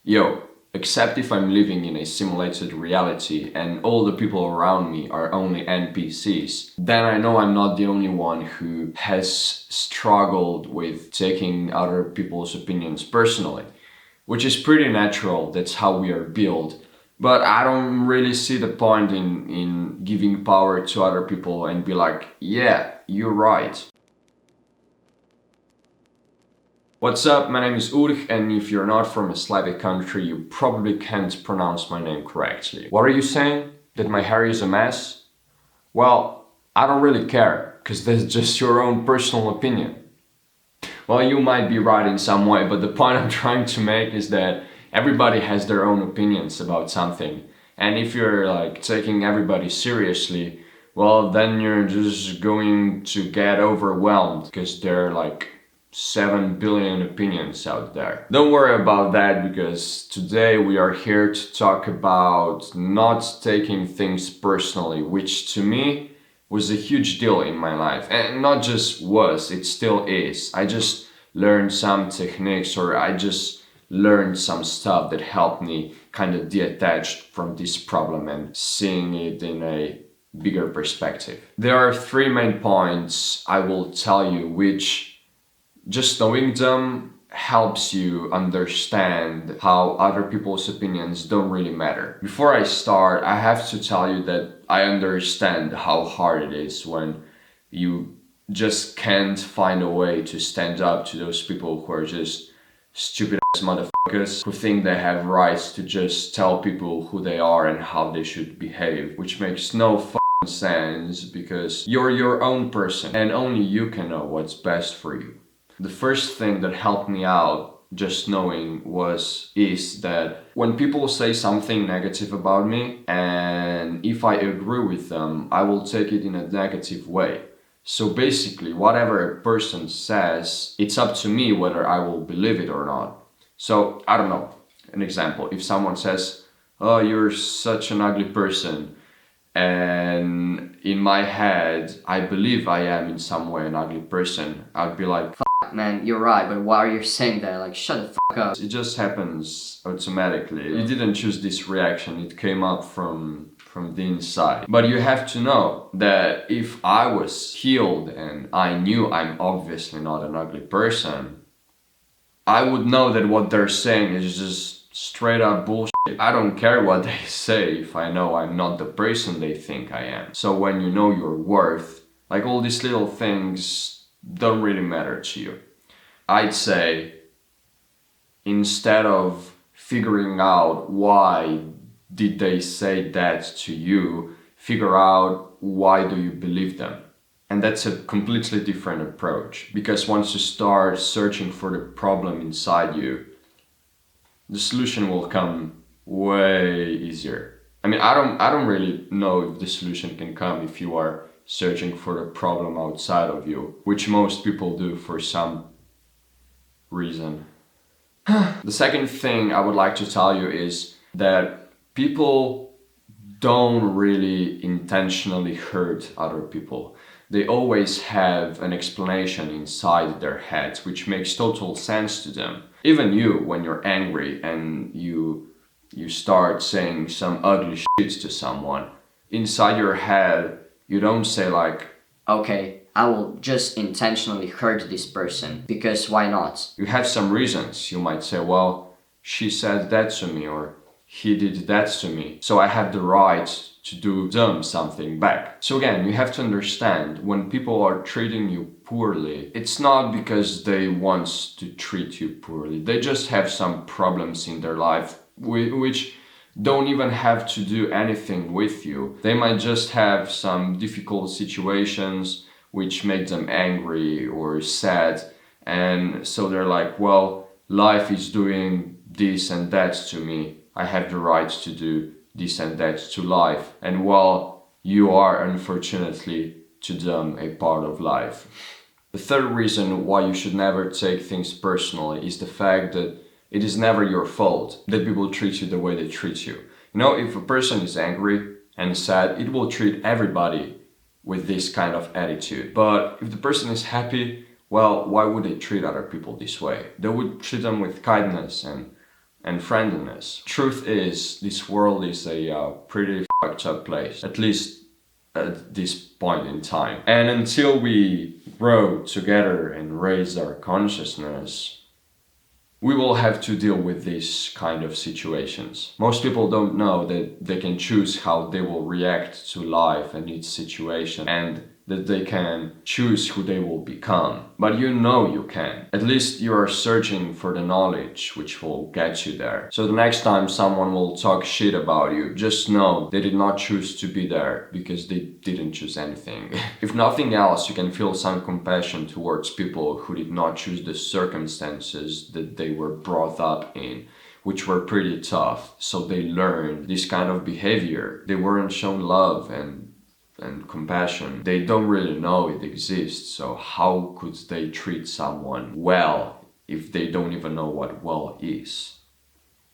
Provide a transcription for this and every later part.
Yo, except if I'm living in a simulated reality and all the people around me are only NPCs, then I know I'm not the only one who has struggled with taking other people's opinions personally, which is pretty natural, that's how we are built. But I don't really see the point in giving power to other people and be like, yeah, you're right. What's up, my name is Ulrich, and if you're not from a Slavic country, you probably can't pronounce my name correctly. What are you saying? That my hair is a mess? Well, I don't really care, because that's just your own personal opinion. Well, you might be right in some way, but the point I'm trying to make is that everybody has their own opinions about something. And if you're like taking everybody seriously, well, then you're just going to get overwhelmed because there are like 7 billion opinions out there. Don't worry about that, because today we are here to talk about not taking things personally, which to me was a huge deal in my life. And not just was, it still is. I just learned some techniques, or I just learned some stuff that helped me kind of detach from this problem and seeing it in a bigger perspective. There are 3 main points I will tell you, which just knowing them helps you understand how other people's opinions don't really matter. Before I start, I have to tell you that I understand how hard it is when you just can't find a way to stand up to those people who are just stupid ass motherfuckers who think they have rights to just tell people who they are and how they should behave, which makes no sense, because you're your own person and only you can know what's best for you. The first thing that helped me out just knowing is that when people say something negative about me, and if I agree with them, I will take it in a negative way. So basically, whatever a person says, it's up to me whether I will believe it or not. So, I don't know, an example, if someone says, oh, you're such an ugly person, and in my head, I believe I am in some way an ugly person, I'd be like, man, you're right, but why are you saying that? Like, shut the fuck up. it just happens automatically. You didn't choose this reaction, it came up from the inside. But you have to know that if I was healed and I knew I'm obviously not an ugly person, I would know that what they're saying is just straight up bullshit. I don't care what they say if I know I'm not the person they think I am. So when you know your worth, like all these little things don't really matter to you. I'd say instead of figuring out why did they say that to you, figure out why do you believe them. And that's a completely different approach, because once you start searching for the problem inside you, the solution will come way easier. I mean, I don't really know if the solution can come if you are searching for the problem outside of you, which most people do for some reason. The second thing I would like to tell you is that people don't really intentionally hurt other people. They always have an explanation inside their heads, which makes total sense to them. Even you, when you're angry and you start saying some ugly shit to someone, inside your head, you don't say like, okay, I will just intentionally hurt this person, because why not? You have some reasons. You might say, well, she said that to me, or he did that to me, so I have the right to do them something back. So again, you have to understand, when people are treating you poorly, it's not because they want to treat you poorly. They just have some problems in their life which don't even have to do anything with you. They might just have some difficult situations which make them angry or sad, and so they're like, well, life is doing this and that to me, I have the right to do this and that to life, and well, you are unfortunately to them a part of life. The third reason why you should never take things personally is the fact that it is never your fault that people treat you the way they treat you. You know, if a person is angry and sad, it will treat everybody with this kind of attitude. But if the person is happy, well, why would they treat other people this way? They would treat them with kindness and and friendliness. Truth is, this world is a pretty fucked up place, at least at this point in time. And until we grow together and raise our consciousness, we will have to deal with these kind of situations. Most people don't know that they can choose how they will react to life and each situation, and that they can choose who they will become. But you know you can. At least you are searching for the knowledge which will get you there. So the next time someone will talk shit about you, just know they did not choose to be there because they didn't choose anything. If nothing else, you can feel some compassion towards people who did not choose the circumstances that they were brought up in, which were pretty tough. So they learned this kind of behavior. They weren't shown love and compassion. They don't really know it exists, so how could they treat someone well if they don't even know what well is?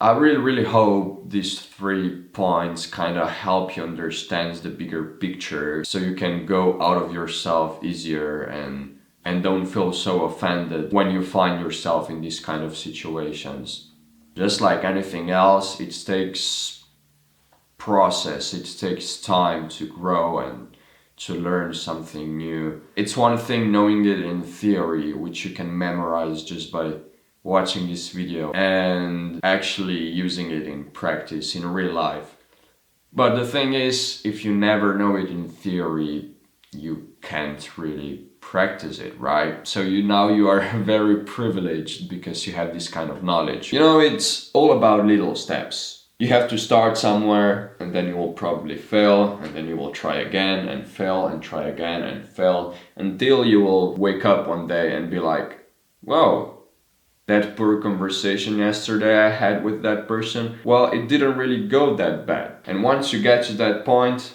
I really hope these 3 points kind of help you understand the bigger picture, so you can go out of yourself easier and don't feel so offended when you find yourself in these kind of situations. Just like anything else, it takes process, it takes time to grow and to learn something new. It's one thing knowing it in theory, which you can memorize just by watching this video and actually using it in practice in real life. But the thing is, if you never know it in theory, you can't really practice it, right? So you are very privileged because you have this kind of knowledge. You know, it's all about little steps. You have to start somewhere, and then you will probably fail, and then you will try again and fail and try again and fail until you will wake up one day and be like, whoa, that poor conversation yesterday I had with that person, well, it didn't really go that bad. And once you get to that point,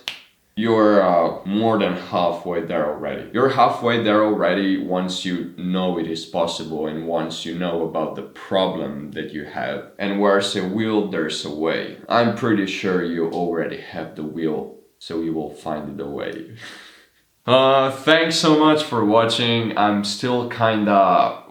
you're more than halfway there already. You're halfway there already once you know it is possible and once you know about the problem that you have. And where's a will, there's a way. I'm pretty sure you already have the will, so you will find the way. Thanks so much for watching. I'm still kinda,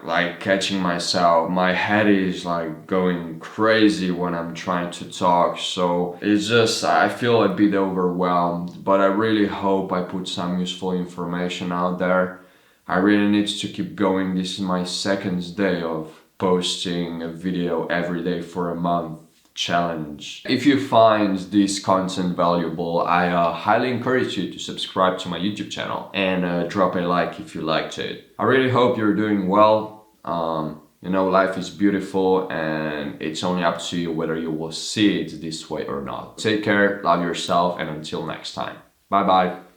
like catching myself. My head is like going crazy when I'm trying to talk, so it's just, I feel a bit overwhelmed, but I really hope I put some useful information out there. I really need to keep going. This is my 2nd day of posting a video every day for a month challenge. If you find this content valuable, I highly encourage you to subscribe to my YouTube channel and drop a like if you liked it. I really hope you're doing well. You know, life is beautiful and it's only up to you whether you will see it this way or not. Take care, love yourself, and until next time. Bye bye.